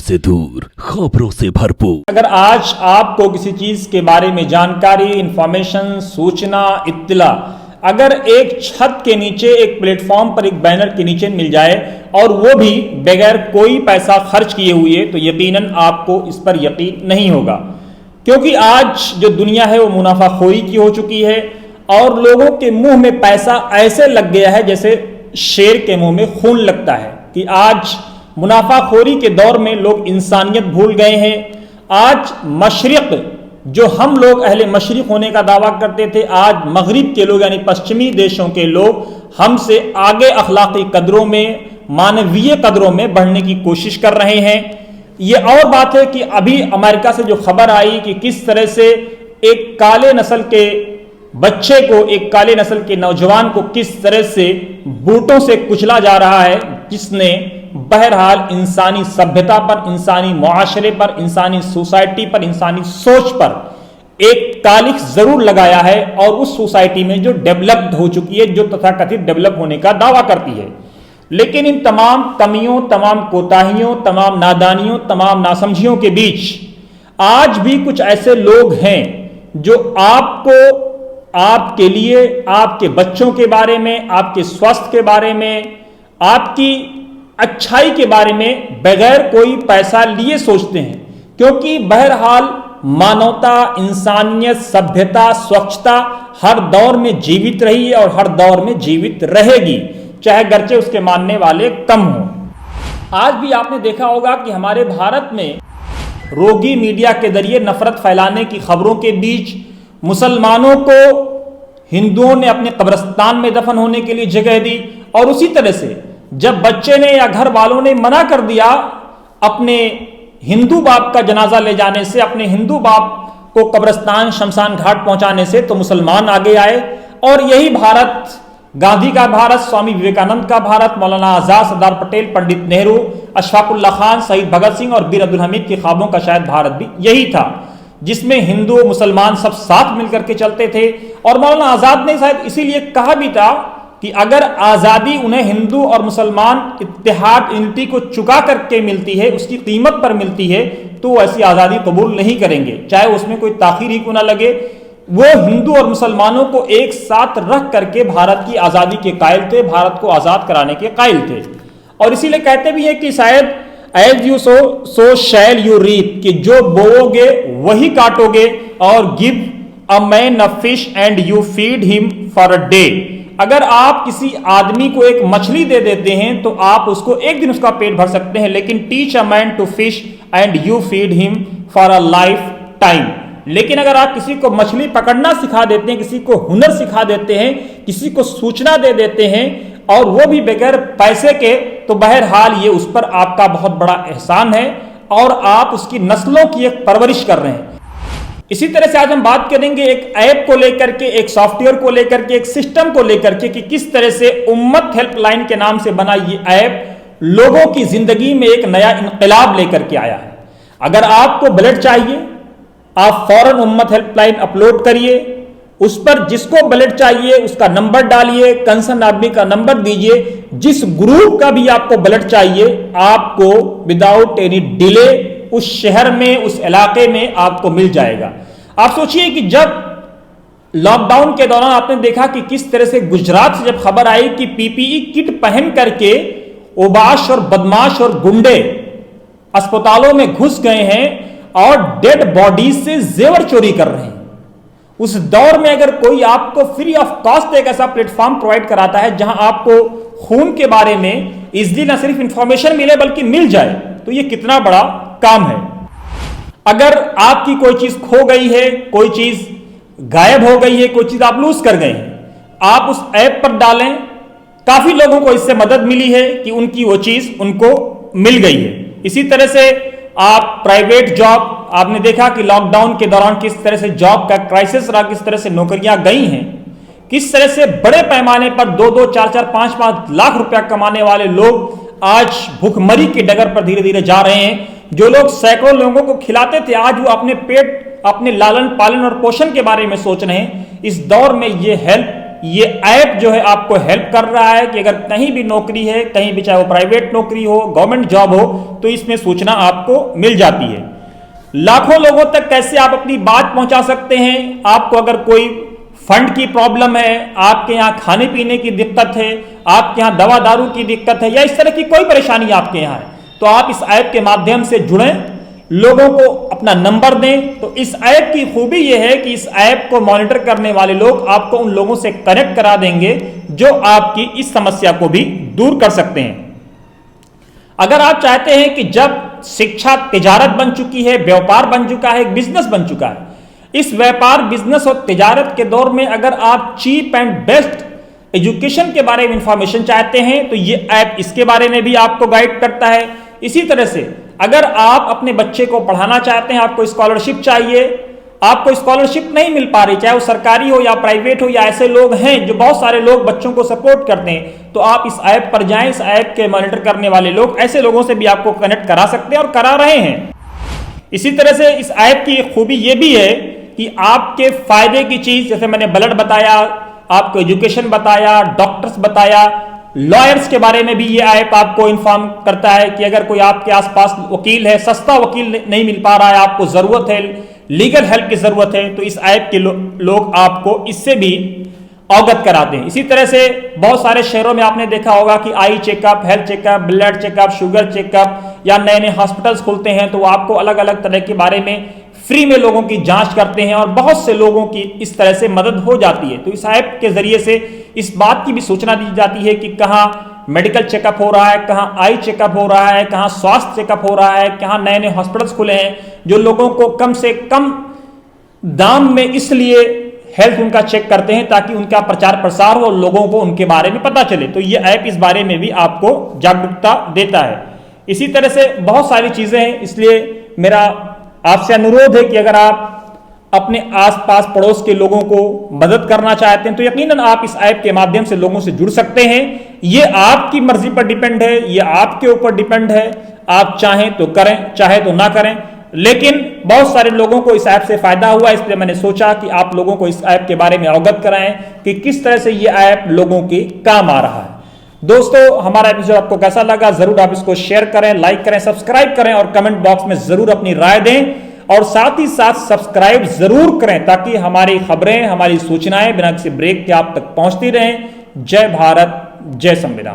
से दूर, खबरों से भरपूर। अगर आज आपको किसी चीज के बारे में जानकारी, इंफॉर्मेशन, सूचना, इत्तला अगर एक छत के नीचे, एक प्लेटफॉर्म पर, एक बैनर के नीचे मिल जाए और वो भी बगैर कोई पैसा खर्च किए हुए, तो यकीनन आपको इस पर यकीन नहीं होगा। क्योंकि आज जो दुनिया है वो मुनाफाखोरी की हो चुकी है और लोगों के मुंह में पैसा ऐसे लग गया है जैसे शेर के मुंह में खून लगता है कि आज मुनाफाखोरी के दौर में लोग इंसानियत भूल गए हैं। आज मशरिक, जो हम लोग अहले मशरिक होने का दावा करते थे, आज मगरिब के लोग यानी पश्चिमी देशों के लोग हमसे आगे अखलाकी कदरों में, मानवीय कदरों में बढ़ने की कोशिश कर रहे हैं। ये और बात है कि अभी अमेरिका से जो खबर आई कि किस तरह से एक काले नस्ल के बच्चे को, एक काले नस्ल के नौजवान को किस तरह से बूटों से कुचला जा रहा है, जिसने बहरहाल इंसानी सभ्यता पर, इंसानी मुआशरे पर, इंसानी सोसाइटी पर, इंसानी सोच पर एक तालिक जरूर लगाया है और उस सोसाइटी में जो डेवलप्ड हो चुकी है, जो तथाकथित डेवलप होने का दावा करती है। लेकिन इन तमाम कमियों, तमाम कोताहियों, तमाम नादानियों, तमाम नासमझियों के बीच आज भी कुछ ऐसे लोग हैं जो आपको, आपके लिए, आपके बच्चों के बारे में, आपके स्वास्थ्य के बारे में, आपकी अच्छाई के बारे में बगैर कोई पैसा लिए सोचते हैं। क्योंकि बहरहाल मानवता, इंसानियत, सभ्यता, स्वच्छता हर दौर में जीवित रही है और हर दौर में जीवित रहेगी, चाहे गर्चे उसके मानने वाले कम हों। आज भी आपने देखा होगा कि हमारे भारत में रोगी मीडिया के जरिए नफरत फैलाने की खबरों के बीच मुसलमानों को हिंदुओं ने अपने कब्रिस्तान में दफन होने के लिए जगह दी, और उसी तरह से जब बच्चे ने या घर वालों ने मना कर दिया अपने हिंदू बाप का जनाजा ले जाने से, अपने हिंदू बाप को कब्रिस्तान, शमशान घाट पहुंचाने से, तो मुसलमान आगे आए। और यही भारत, गांधी का भारत, स्वामी विवेकानंद का भारत, मौलाना आजाद, सरदार पटेल, पंडित नेहरू, अशफाकुल्लाह खान, शहीद भगत सिंह और बीर अब्दुल हमीद के ख्वाबों का शायद भारत भी यही था, जिसमें हिंदू मुसलमान सब साथ मिलकर के चलते थे। और मौलाना आजाद ने शायद इसीलिए कहा भी था कि अगर आजादी उन्हें हिंदू और मुसलमान इत्तेहाद, यूनिटी को चुका करके मिलती है, उसकी कीमत पर मिलती है, तो ऐसी आजादी कबूल नहीं करेंगे, चाहे उसमें कोई ताखीर ही क्यों ना लगे। वो हिंदू और मुसलमानों को एक साथ रख करके भारत की आजादी के कायल थे, भारत को आजाद कराने के कायल थे। और इसीलिए कहते भी हैं कि शायद as you sow shall you reap, कि जो बोओगे वही काटोगे, और give a man a fish and you feed him for a day. अगर आप किसी आदमी को एक मछली दे देते हैं तो आप उसको एक दिन उसका पेट भर सकते हैं, लेकिन teach a man to fish and you feed him for a lifetime. लेकिन अगर आप किसी को मछली पकड़ना सिखा देते हैं, किसी को हुनर सिखा देते हैं, किसी को सूचना दे देते हैं, और वो भी बगैर पैसे के, तो बहरहाल ये उस पर आपका बहुत बड़ा एहसान है और आप उसकी नस्लों की एक परवरिश कर रहे हैं। इसी तरह से आज हम बात करेंगे एक ऐप को लेकर के, एक सॉफ्टवेयर को लेकर के, एक सिस्टम को लेकर के, कि किस तरह से उम्मत हेल्पलाइन के नाम से बना ये ऐप लोगों की जिंदगी में एक नया इनकलाब लेकर के आया है। अगर आपको ब्लड चाहिए, आप फौरन उम्मत हेल्पलाइन अपलोड करिए, उस पर जिसको ब्लड चाहिए उसका नंबर डालिए, कंसर्न आदमी का नंबर दीजिए, जिस ग्रुप का भी आपको ब्लड चाहिए आपको विदाउट एनी डिले उस शहर में, उस इलाके में आपको मिल जाएगा। आप सोचिए कि जब लॉकडाउन के दौरान आपने देखा कि किस तरह से गुजरात से जब खबर आई कि पीपीई किट पहन करके ओबाश और बदमाश और गुंडे अस्पतालों में घुस गए हैं और डेड बॉडीज से जेवर चोरी कर रहे हैं, उस दौर में अगर कोई आपको फ्री ऑफ कॉस्ट एक ऐसा प्लेटफॉर्म प्रोवाइड कराता है जहां आपको खून के बारे में इजली न सिर्फ इंफॉर्मेशन मिले बल्कि मिल जाए, तो यह कितना बड़ा काम है। अगर आपकी कोई चीज खो गई है, कोई चीज गायब हो गई है, कोई चीज आप लूज कर गए हैं, आप उस ऐप पर डालें। काफी लोगों को इससे मदद मिली है कि उनकी वो चीज उनको मिल गई है। इसी तरह से आप प्राइवेट जॉब, आपने देखा कि लॉकडाउन के दौरान किस तरह से जॉब का क्राइसिस रहा, किस तरह से नौकरियां गई हैं, किस तरह से बड़े पैमाने पर 2-2, 4-4, 5-5 लाख रुपया कमाने वाले लोग आज भूखमरी की डगर पर धीरे धीरे जा रहे हैं। जो लोग सैकड़ों लोगों को खिलाते थे, आज वो अपने पेट, अपने लालन पालन और पोषण के बारे में सोच रहे हैं। इस दौर में ये हेल्प ये ऐप जो है आपको हेल्प कर रहा है कि अगर कहीं भी नौकरी है, कहीं भी चाहे वो प्राइवेट नौकरी हो, गवर्नमेंट जॉब हो, तो इसमें सूचना आपको मिल जाती है। लाखों लोगों तक कैसे आप अपनी बात पहुंचा सकते हैं। आपको अगर कोई फंड की प्रॉब्लम है, आपके यहाँ खाने पीने की दिक्कत है, आपके यहाँ दवा दारू की दिक्कत है, या इस तरह की कोई परेशानी आपके यहाँ है, तो आप इस ऐप के माध्यम से जुड़ें, लोगों को अपना नंबर दें। तो इस ऐप की खूबी यह है कि इस ऐप को मॉनिटर करने वाले लोग आपको उन लोगों से कनेक्ट करा देंगे जो आपकी इस समस्या को भी दूर कर सकते हैं। अगर आप चाहते हैं कि जब शिक्षा तिजारत बन चुकी है, व्यापार बन चुका है, एक बिजनेस बन चुका है, इस व्यापार बिजनेस और तिजारत के दौर में अगर आप चीप एंड बेस्ट एजुकेशन के बारे में इंफॉर्मेशन चाहते हैं तो ये ऐप इसके बारे में भी आपको गाइड करता है। इसी तरह से अगर आप अपने बच्चे को पढ़ाना चाहते हैं, आपको स्कॉलरशिप चाहिए, आपको स्कॉलरशिप नहीं मिल पा रही, चाहे वो सरकारी हो या प्राइवेट हो, या ऐसे लोग हैं जो बहुत सारे लोग बच्चों को सपोर्ट करते हैं, तो आप इस ऐप पर जाएं। इस ऐप के मॉनिटर करने वाले लोग ऐसे लोगों से भी आपको कनेक्ट करा सकते हैं और करा रहे हैं। इसी तरह से इस ऐप की खूबी यह भी है कि आपके फायदे की चीज, जैसे मैंने ब्लड बताया, आपको एजुकेशन बताया, डॉक्टर्स बताया, लॉयर्स के बारे में भी ये ऐप आपको इन्फॉर्म करता है कि अगर कोई आपके आसपास वकील है, सस्ता वकील नहीं मिल पा रहा है, आपको जरूरत है, लीगल हेल्प की जरूरत है, तो इस ऐप के लोग आपको इससे भी अवगत कराते हैं। इसी तरह से बहुत सारे शहरों में आपने देखा होगा कि eye checkup, health checkup, blood checkup, sugar checkup, या नए नए हॉस्पिटल्स खुलते हैं, तो आपको अलग अलग तरह के बारे में फ्री में लोगों की जांच करते हैं और बहुत से लोगों की इस तरह से मदद हो जाती है। तो इस ऐप के जरिए से इस बात की भी सूचना दी जाती है कि कहाँ मेडिकल चेकअप हो रहा है, कहाँ आई चेकअप हो रहा है, कहाँ स्वास्थ्य चेकअप हो रहा है, कहाँ नए नए हॉस्पिटल्स खुले हैं जो लोगों को कम से कम दाम में इसलिए हेल्थ उनका चेक करते हैं ताकि उनका प्रचार प्रसार हो, लोगों को उनके बारे में पता चले। तो ये ऐप इस बारे में भी आपको जागरूकता देता है। इसी तरह से बहुत सारी चीजें हैं, इसलिए मेरा आपसे अनुरोध है कि अगर आप अपने आसपास पड़ोस के लोगों को मदद करना चाहते हैं तो यकीनन आप इस ऐप के माध्यम से लोगों से जुड़ सकते हैं। ये आपकी मर्जी पर डिपेंड है, ये आपके ऊपर डिपेंड है, आप चाहें तो करें, चाहे तो ना करें। लेकिन बहुत सारे लोगों को इस ऐप से फायदा हुआ, इसलिए मैंने सोचा कि आप लोगों को इस ऐप के बारे में अवगत कराएं कि किस तरह से ये ऐप लोगों के काम आ रहा है। दोस्तों, हमारा एपिसोड आपको कैसा लगा जरूर आप इसको शेयर करें, लाइक करें, सब्सक्राइब करें और कमेंट बॉक्स में जरूर अपनी राय दें, और साथ ही साथ सब्सक्राइब जरूर करें ताकि हमारी खबरें, हमारी सूचनाएं बिना किसी ब्रेक के आप तक पहुंचती रहें। जय भारत, जय संविधान।